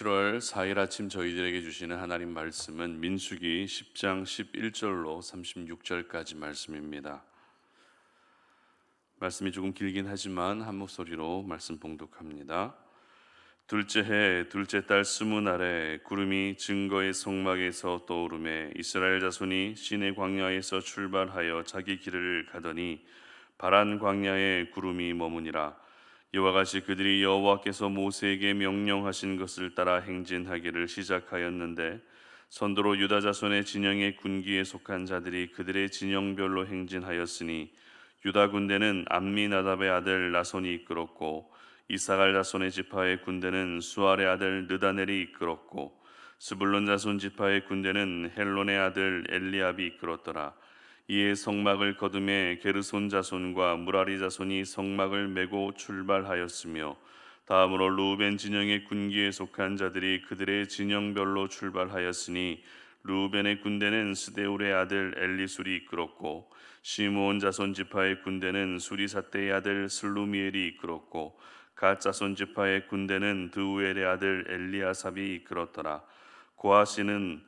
7월 4일 아침 저희들에게 주시는 하나님 말씀은 민수기 10장 11절로 36절까지 말씀입니다. 말씀이 조금 길긴 하지만 한 목소리로 말씀 봉독합니다. 둘째 해 둘째 달 스무 날에 구름이 증거의 성막에서 떠오르매 이스라엘 자손이 시내 광야에서 출발하여 자기 길을 가더니 바란 광야에 구름이 머무니라. 이와 같이 그들이 여호와께서 모세에게 명령하신 것을 따라 행진하기를 시작하였는데 선도로 유다 자손의 진영의 군기에 속한 자들이 그들의 진영별로 행진하였으니 유다 군대는 암미나답의 아들 나손이 이끌었고 이사갈 자손의 지파의 군대는 수알의 아들 느다넬이 이끌었고 스불론 자손 지파의 군대는 헬론의 아들 엘리압이 이끌었더라. 이에 성막을 거두매 게르손 자손과 무라리 자손이 성막을 메고 출발하였으며 다음으로 루벤 진영의 군기에 속한 자들이 그들의 진영별로 출발하였으니 루벤의 군대는 스데울의 아들 엘리술이 이끌었고 시므온 자손 지파의 군대는 수리사떼의 아들 슬루미엘이 이끌었고 갓 자손 지파의 군대는 드우엘의 아들 엘리아삽이 이끌었더라.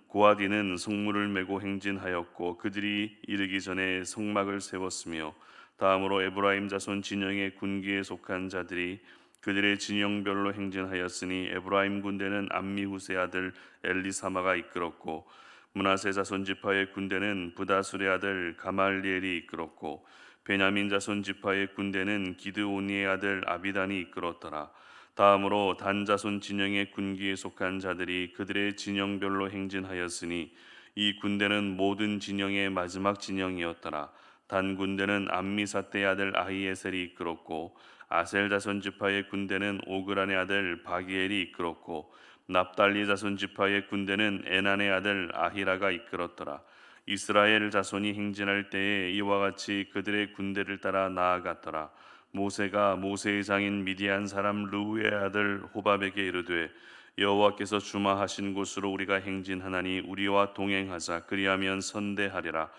고아디는 성문을 메고 행진하였고 그들이 이르기 전에 성막을 세웠으며 다음으로 에브라임 자손 진영의 군기에 속한 자들이 그들의 진영별로 행진하였으니 에브라임 군대는 암미후스의 아들 엘리사마가 이끌었고 므낫세 자손 지파의 군대는 부다술의 아들 가말리엘이 이끌었고 베냐민 자손 지파의 군대는 기드오니의 아들 아비단이 이끌었더라. 다음으로 단 자손 진영의 군기에 속한 자들이 그들의 진영별로 행진하였으니 이 군대는 모든 진영의 마지막 진영이었더라. 단 군대는 암미사떼의 아들 아히에셀이 이끌었고 아셀 자손 지파의 군대는 오그란의 아들 바기엘이 이끌었고 납달리 자손 지파의 군대는 에난의 아들 아히라가 이끌었더라. 이스라엘 자손이 행진할 때에 이와 같이 그들의 군대를 따라 나아갔더라. 모세가 모세의 장인 미디안 사람 르우의 아들 호밥에게 이르되 여호와께서 주마하신 곳으로 우리가 행진하나니 우리와 동행하자. 그리하면 선대하리라.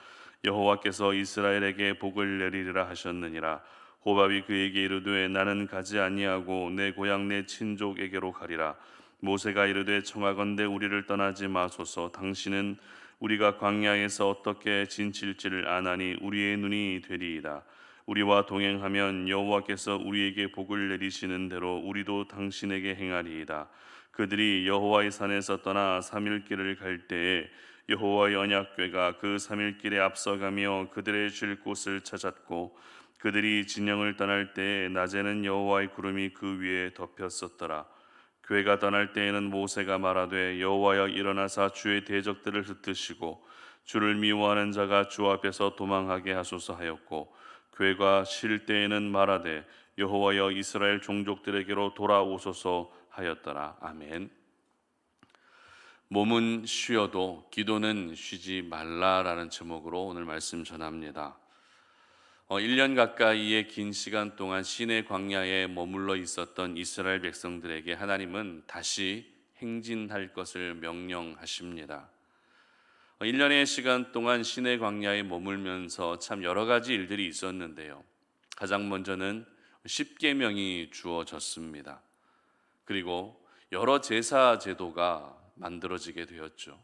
여호와께서 이스라엘에게 복을 내리리라 하셨느니라. 호밥이 그에게 이르되 나는 가지 아니하고 내 고향 내 친족에게로 가리라. 모세가 이르되 청하건대 우리를 떠나지 마소서. 당신은 우리가 광야에서 어떻게 진칠지를 아나니 우리의 눈이 되리이다. 우리와 동행하면 여호와께서 우리에게 복을 내리시는 대로 우리도 당신에게 행하리이다. 그들이 여호와의 산에서 떠나 3일 길을 갈 때에 여호와의 언약궤가 그 3일 길에 앞서가며 그들의 쉴 곳을 찾았고 그들이 진영을 떠날 때에 낮에는 여호와의 구름이 그 위에 덮였었더라. 궤가 떠날 때에는 모세가 말하되 여호와여 일어나사 주의 대적들을 흩으시고 주를 미워하는 자가 주 앞에서 도망하게 하소서 하였고 궤가 쉴 때에는 말하되 여호와여 이스라엘 종족들에게로 돌아오소서 하였더라. 아멘. 몸은 쉬어도 기도는 쉬지 말라라는 제목으로 오늘 말씀 전합니다. 1년 가까이의 긴 시간 동안 시내 광야에 머물러 있었던 이스라엘 백성들에게 하나님은 다시 행진할 것을 명령하십니다. 1년의 시간 동안 시내 광야에 머물면서 참 여러 가지 일들이 있었는데요. 가장 먼저는 십계명이 주어졌습니다. 그리고 여러 제사 제도가 만들어지게 되었죠.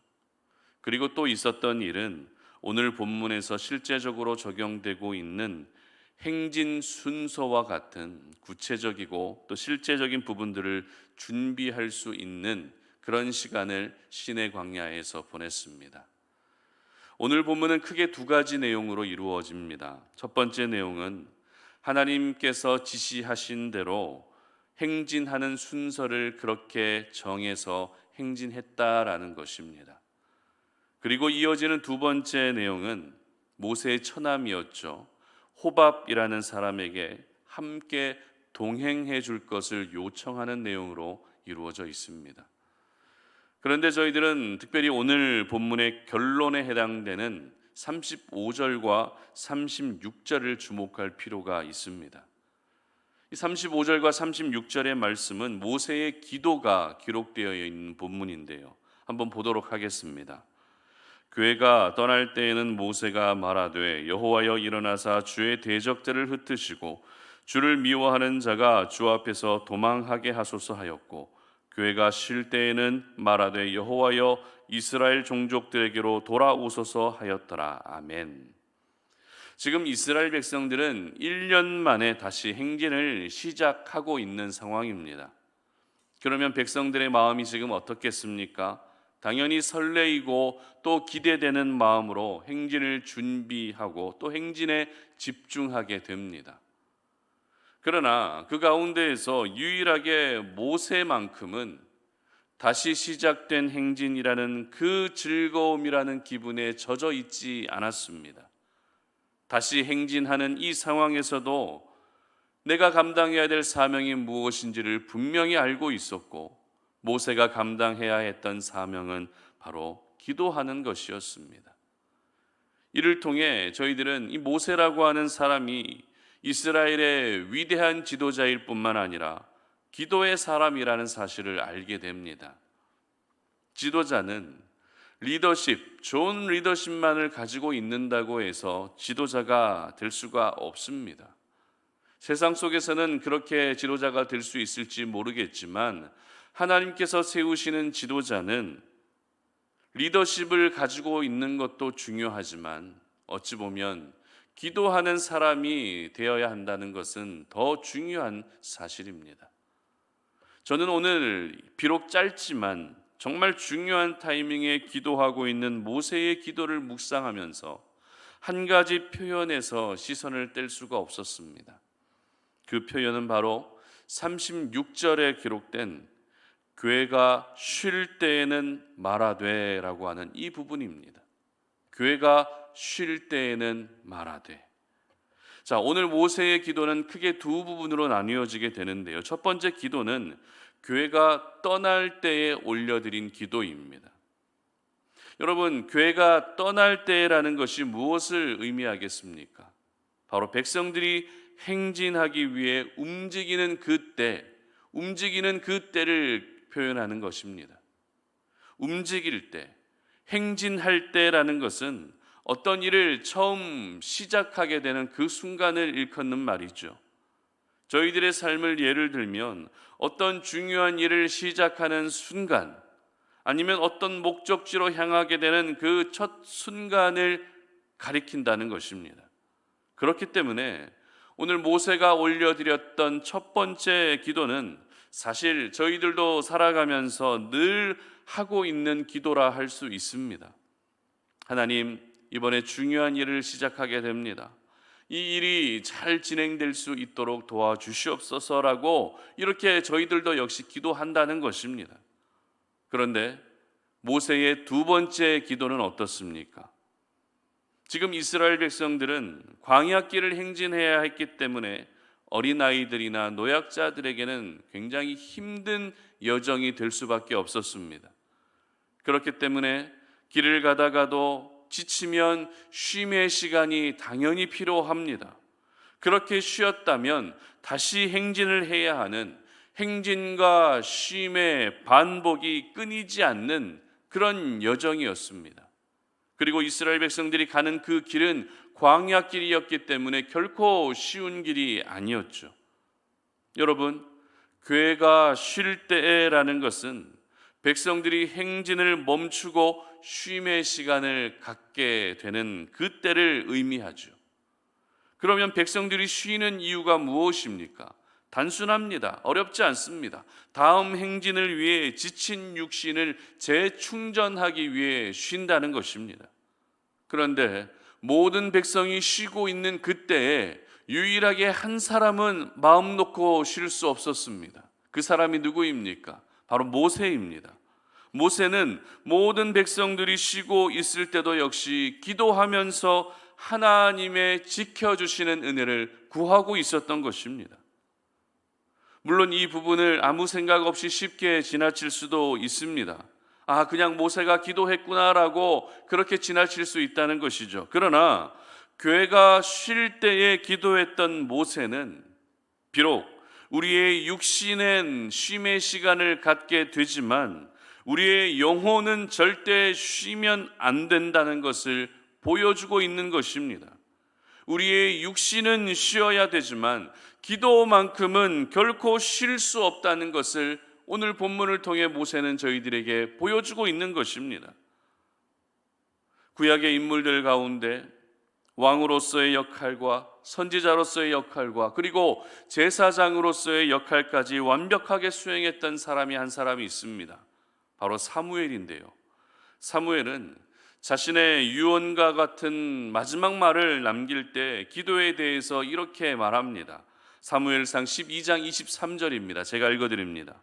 그리고 또 있었던 일은 오늘 본문에서 실제적으로 적용되고 있는 행진 순서와 같은 구체적이고 또 실제적인 부분들을 준비할 수 있는 그런 시간을 시내 광야에서 보냈습니다. 오늘 본문은 크게 두 가지 내용으로 이루어집니다. 첫 번째 내용은 하나님께서 지시하신 대로 행진하는 순서를 그렇게 정해서 행진했다라는 것입니다. 그리고 이어지는 두 번째 내용은 모세의 처남이었죠. 호밥이라는 사람에게 함께 동행해 줄 것을 요청하는 내용으로 이루어져 있습니다. 그런데 저희들은 특별히 오늘 본문의 결론에 해당되는 35절과 36절을 주목할 필요가 있습니다. 이 35절과 36절의 말씀은 모세의 기도가 기록되어 있는 본문인데요. 한번 보도록 하겠습니다. 궤가 떠날 때에는 모세가 말하되 여호와여 일어나사 주의 대적들을 흩으시고 주를 미워하는 자가 주 앞에서 도망하게 하소서 하였고 교회가 쉴 때에는 말하되 여호와여 이스라엘 종족들에게로 돌아오소서 하였더라. 아멘. 지금 이스라엘 백성들은 1년 만에 다시 행진을 시작하고 있는 상황입니다. 그러면 백성들의 마음이 지금 어떻겠습니까? 당연히 설레이고 또 기대되는 마음으로 행진을 준비하고 또 행진에 집중하게 됩니다. 그러나 그 가운데에서 유일하게 모세만큼은 다시 시작된 행진이라는 그 즐거움이라는 기분에 젖어 있지 않았습니다. 다시 행진하는 이 상황에서도 내가 감당해야 될 사명이 무엇인지를 분명히 알고 있었고, 모세가 감당해야 했던 사명은 바로 기도하는 것이었습니다. 이를 통해 저희들은 이 모세라고 하는 사람이 이스라엘의 위대한 지도자일 뿐만 아니라 기도의 사람이라는 사실을 알게 됩니다. 지도자는 리더십, 좋은 리더십만을 가지고 있는다고 해서 지도자가 될 수가 없습니다. 세상 속에서는 그렇게 지도자가 될 수 있을지 모르겠지만 하나님께서 세우시는 지도자는 리더십을 가지고 있는 것도 중요하지만 어찌 보면 기도하는 사람이 되어야 한다는 것은 더 중요한 사실입니다. 저는 오늘 비록 짧지만 정말 중요한 타이밍에 기도하고 있는 모세의 기도를 묵상하면서 한 가지 표현에서 시선을 뗄 수가 없었습니다. 그 표현은 바로 36절에 기록된 교회가 쉴 때에는 말하되 라고 하는 이 부분입니다. 교회가 쉴 때에는 말하되. 자, 오늘 모세의 기도는 크게 두 부분으로 나뉘어지게 되는데요. 첫 번째 기도는 교회가 떠날 때에 올려드린 기도입니다. 여러분, 교회가 떠날 때라는 것이 무엇을 의미하겠습니까? 바로 백성들이 행진하기 위해 움직이는 그때를 표현하는 것입니다. 움직일 때, 행진할 때라는 것은 어떤 일을 처음 시작하게 되는 그 순간을 일컫는 말이죠. 저희들의 삶을 예를 들면 어떤 중요한 일을 시작하는 순간, 아니면 어떤 목적지로 향하게 되는 그 첫 순간을 가리킨다는 것입니다. 그렇기 때문에 오늘 모세가 올려드렸던 첫 번째 기도는 사실 저희들도 살아가면서 늘 하고 있는 기도라 할 수 있습니다. 하나님, 이번에 중요한 일을 시작하게 됩니다. 이 일이 잘 진행될 수 있도록 도와주시옵소서라고 이렇게 저희들도 역시 기도한다는 것입니다. 그런데 모세의 두 번째 기도는 어떻습니까? 지금 이스라엘 백성들은 광야길을 행진해야 했기 때문에 어린아이들이나 노약자들에게는 굉장히 힘든 여정이 될 수밖에 없었습니다. 그렇기 때문에 길을 가다가도 지치면 쉼의 시간이 당연히 필요합니다. 그렇게 쉬었다면 다시 행진을 해야 하는, 행진과 쉼의 반복이 끊이지 않는 그런 여정이었습니다. 그리고 이스라엘 백성들이 가는 그 길은 광야길이었기 때문에 결코 쉬운 길이 아니었죠. 여러분, 교회가 쉴 때라는 것은 백성들이 행진을 멈추고 쉼의 시간을 갖게 되는 그때를 의미하죠. 그러면 백성들이 쉬는 이유가 무엇입니까? 단순합니다. 어렵지 않습니다. 다음 행진을 위해 지친 육신을 재충전하기 위해 쉰다는 것입니다. 그런데 모든 백성이 쉬고 있는 그때에 유일하게 한 사람은 마음 놓고 쉴 수 없었습니다. 그 사람이 누구입니까? 바로 모세입니다. 모세는 모든 백성들이 쉬고 있을 때도 역시 기도하면서 하나님의 지켜주시는 은혜를 구하고 있었던 것입니다. 물론 이 부분을 아무 생각 없이 쉽게 지나칠 수도 있습니다. 그냥 모세가 기도했구나라고 그렇게 지나칠 수 있다는 것이죠. 그러나 교회가 쉴 때에 기도했던 모세는 비록 우리의 육신엔 쉼의 시간을 갖게 되지만 우리의 영혼은 절대 쉬면 안 된다는 것을 보여주고 있는 것입니다. 우리의 육신은 쉬어야 되지만 기도만큼은 결코 쉴 수 없다는 것을 오늘 본문을 통해 모세는 저희들에게 보여주고 있는 것입니다. 구약의 인물들 가운데 왕으로서의 역할과 선지자로서의 역할과 그리고 제사장으로서의 역할까지 완벽하게 수행했던 사람이 한 사람이 있습니다. 바로 사무엘인데요. 사무엘은 자신의 유언과 같은 마지막 말을 남길 때 기도에 대해서 이렇게 말합니다. 사무엘상 12장 23절입니다. 제가 읽어드립니다.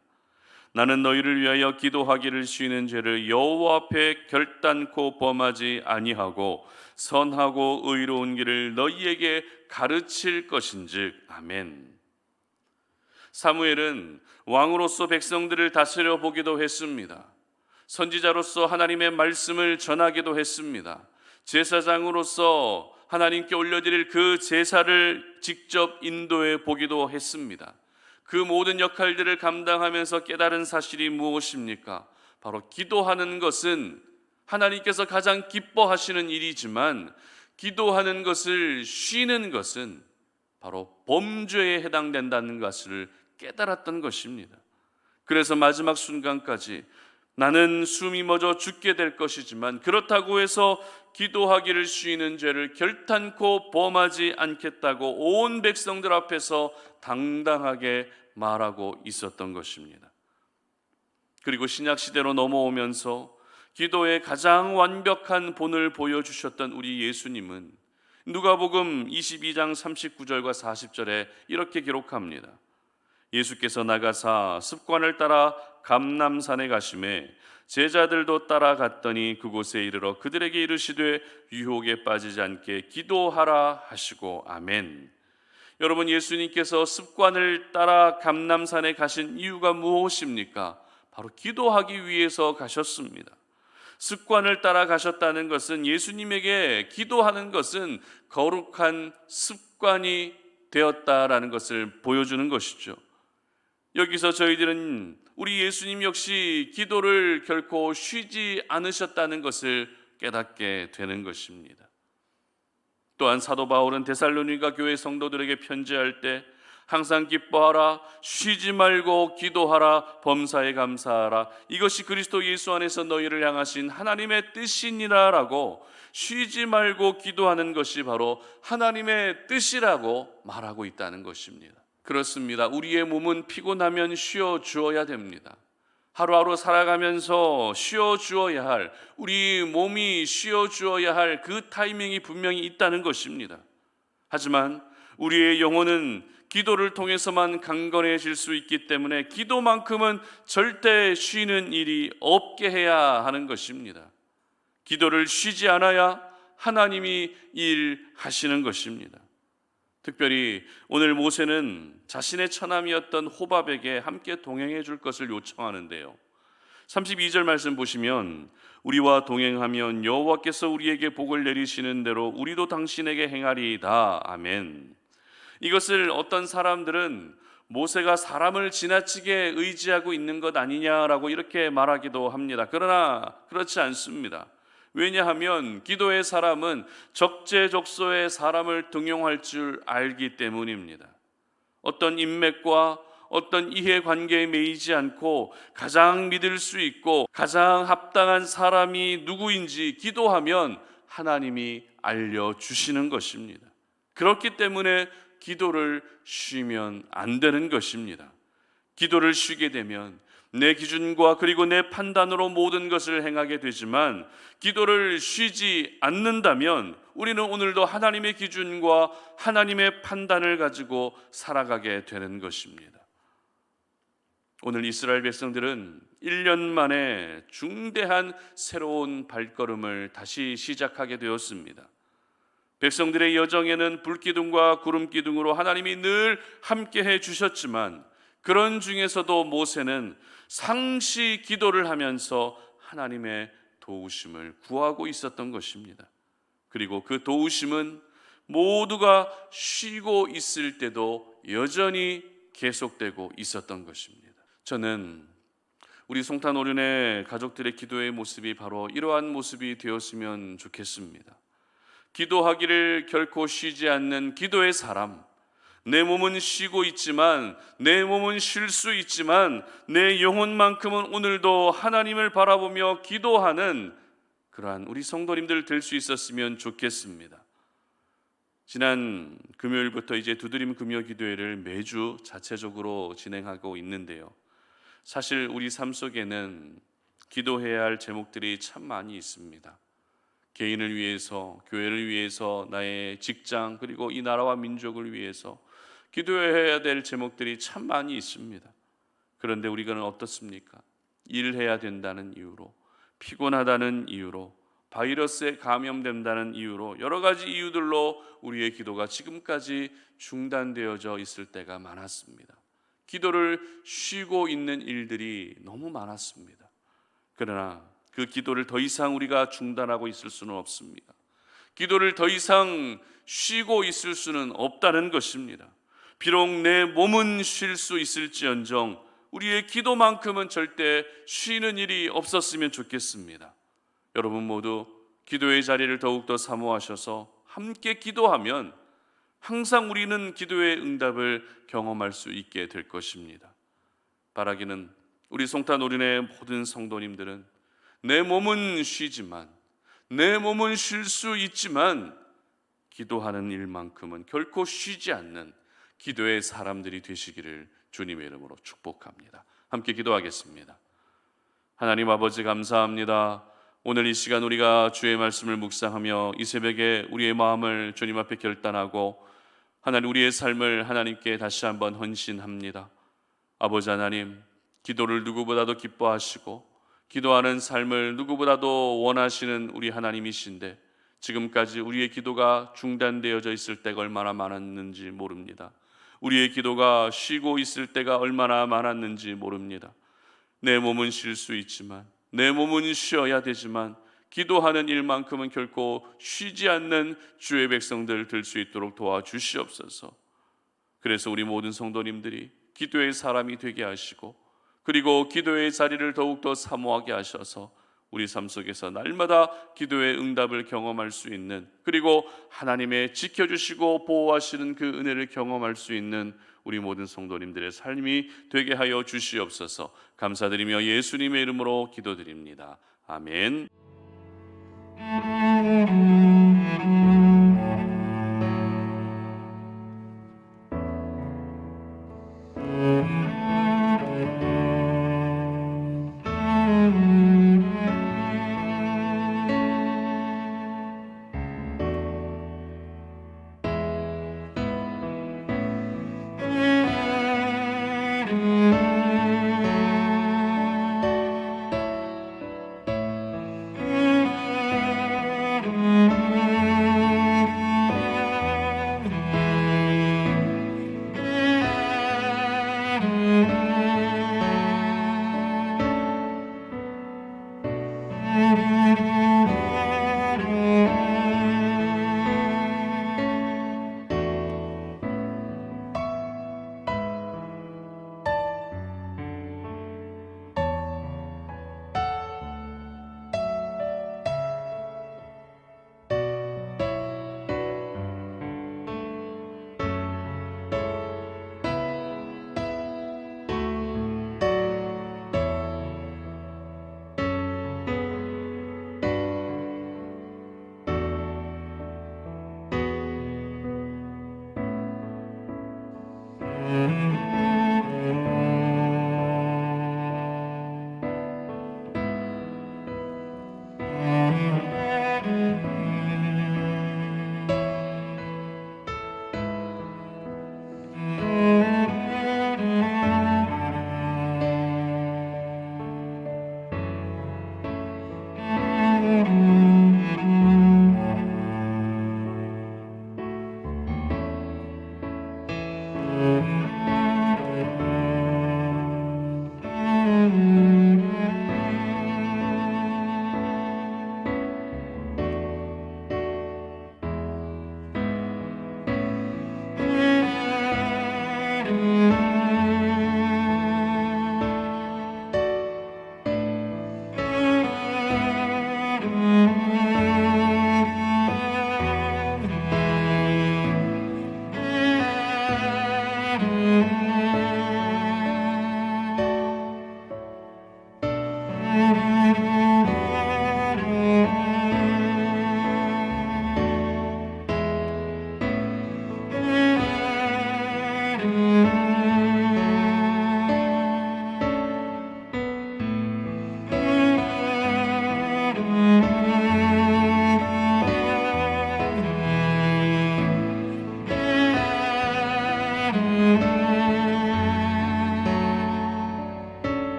나는 너희를 위하여 기도하기를 쉬는 죄를 여호와 앞에 결단코 범하지 아니하고 선하고 의로운 길을 너희에게 가르칠 것인즉. 아멘. 사무엘은 왕으로서 백성들을 다스려 보기도 했습니다. 선지자로서 하나님의 말씀을 전하기도 했습니다. 제사장으로서 하나님께 올려드릴 그 제사를 직접 인도해 보기도 했습니다. 그 모든 역할들을 감당하면서 깨달은 사실이 무엇입니까? 바로 기도하는 것은 하나님께서 가장 기뻐하시는 일이지만 기도하는 것을 쉬는 것은 바로 범죄에 해당된다는 것을 깨달았던 것입니다. 그래서 마지막 순간까지 나는 숨이 멎어 죽게 될 것이지만 그렇다고 해서 기도하기를 쉬는 죄를 결단코 범하지 않겠다고 온 백성들 앞에서 당당하게 말하고 있었던 것입니다. 그리고 신약 시대로 넘어오면서 기도의 가장 완벽한 본을 보여주셨던 우리 예수님은 누가복음 22장 39절과 40절에 이렇게 기록합니다. 예수께서 나가사 습관을 따라 감람산에 가시매 제자들도 따라갔더니 그곳에 이르러 그들에게 이르시되 유혹에 빠지지 않게 기도하라 하시고. 아멘. 여러분, 예수님께서 습관을 따라 감람산에 가신 이유가 무엇입니까? 바로 기도하기 위해서 가셨습니다. 습관을 따라 가셨다는 것은 예수님에게 기도하는 것은 거룩한 습관이 되었다라는 것을 보여주는 것이죠. 여기서 저희들은 우리 예수님 역시 기도를 결코 쉬지 않으셨다는 것을 깨닫게 되는 것입니다. 또한 사도 바울은 데살로니가 교회 성도들에게 편지할 때 항상 기뻐하라, 쉬지 말고 기도하라, 범사에 감사하라, 이것이 그리스도 예수 안에서 너희를 향하신 하나님의 뜻이니라 라고 쉬지 말고 기도하는 것이 바로 하나님의 뜻이라고 말하고 있다는 것입니다. 그렇습니다. 우리의 몸은 피곤하면 쉬어 주어야 됩니다. 하루하루 살아가면서 쉬어 주어야 할, 우리 몸이 쉬어 주어야 할 그 타이밍이 분명히 있다는 것입니다. 하지만 우리의 영혼은 기도를 통해서만 강건해질 수 있기 때문에 기도만큼은 절대 쉬는 일이 없게 해야 하는 것입니다. 기도를 쉬지 않아야 하나님이 일하시는 것입니다. 특별히 오늘 모세는 자신의 처남이었던 호밥에게 함께 동행해 줄 것을 요청하는데요. 32절 말씀 보시면 우리와 동행하면 여호와께서 우리에게 복을 내리시는 대로 우리도 당신에게 행하리이다. 아멘. 이것을 어떤 사람들은 모세가 사람을 지나치게 의지하고 있는 것 아니냐라고 이렇게 말하기도 합니다. 그러나 그렇지 않습니다. 왜냐하면 기도의 사람은 적재적소에 사람을 등용할 줄 알기 때문입니다. 어떤 인맥과 어떤 이해관계에 매이지 않고 가장 믿을 수 있고 가장 합당한 사람이 누구인지 기도하면 하나님이 알려주시는 것입니다. 그렇기 때문에 기도를 쉬면 안 되는 것입니다. 기도를 쉬게 되면 내 기준과 그리고 내 판단으로 모든 것을 행하게 되지만 기도를 쉬지 않는다면 우리는 오늘도 하나님의 기준과 하나님의 판단을 가지고 살아가게 되는 것입니다. 오늘 이스라엘 백성들은 1년 만에 중대한 새로운 발걸음을 다시 시작하게 되었습니다. 백성들의 여정에는 불기둥과 구름기둥으로 하나님이 늘 함께해 주셨지만 그런 중에서도 모세는 상시 기도를 하면서 하나님의 도우심을 구하고 있었던 것입니다. 그리고 그 도우심은 모두가 쉬고 있을 때도 여전히 계속되고 있었던 것입니다. 저는 우리 송탄오륜의 가족들의 기도의 모습이 바로 이러한 모습이 되었으면 좋겠습니다. 기도하기를 결코 쉬지 않는 기도의 사람, 내 몸은 쉬고 있지만, 내 몸은 쉴 수 있지만 내 영혼만큼은 오늘도 하나님을 바라보며 기도하는 그러한 우리 성도님들 될 수 있었으면 좋겠습니다. 지난 금요일부터 이제 두드림 금요 기도회를 매주 자체적으로 진행하고 있는데요. 사실 우리 삶 속에는 기도해야 할 제목들이 참 많이 있습니다. 개인을 위해서, 교회를 위해서, 나의 직장, 그리고 이 나라와 민족을 위해서 기도해야 될 제목들이 참 많이 있습니다. 그런데 우리가 어떻습니까? 일해야 된다는 이유로, 피곤하다는 이유로, 바이러스에 감염된다는 이유로, 여러 가지 이유들로 우리의 기도가 지금까지 중단되어져 있을 때가 많았습니다. 기도를 쉬고 있는 일들이 너무 많았습니다. 그러나 그 기도를 더 이상 우리가 중단하고 있을 수는 없습니다. 기도를 더 이상 쉬고 있을 수는 없다는 것입니다. 비록 내 몸은 쉴 수 있을지언정 우리의 기도만큼은 절대 쉬는 일이 없었으면 좋겠습니다. 여러분 모두 기도의 자리를 더욱더 사모하셔서 함께 기도하면 항상 우리는 기도의 응답을 경험할 수 있게 될 것입니다. 바라기는 우리 송탄 오륜의 모든 성도님들은 내 몸은 쉬지만, 내 몸은 쉴 수 있지만 기도하는 일만큼은 결코 쉬지 않는 기도의 사람들이 되시기를 주님의 이름으로 축복합니다. 함께 기도하겠습니다. 하나님 아버지, 감사합니다. 오늘 이 시간 우리가 주의 말씀을 묵상하며 이 새벽에 우리의 마음을 주님 앞에 결단하고 하나님, 우리의 삶을 하나님께 다시 한번 헌신합니다. 아버지 하나님, 기도를 누구보다도 기뻐하시고 기도하는 삶을 누구보다도 원하시는 우리 하나님이신데 지금까지 우리의 기도가 중단되어져 있을 때가 얼마나 많았는지 모릅니다. 우리의 기도가 쉬고 있을 때가 얼마나 많았는지 모릅니다. 내 몸은 쉴 수 있지만, 내 몸은 쉬어야 되지만 기도하는 일만큼은 결코 쉬지 않는 주의 백성들 될 수 있도록 도와주시옵소서. 그래서 우리 모든 성도님들이 기도의 사람이 되게 하시고, 그리고 기도의 자리를 더욱더 사모하게 하셔서 우리 삶 속에서 날마다 기도의 응답을 경험할 수 있는, 그리고 하나님의 지켜주시고 보호하시는 그 은혜를 경험할 수 있는 우리 모든 성도님들의 삶이 되게 하여 주시옵소서. 감사드리며 예수님의 이름으로 기도드립니다. 아멘.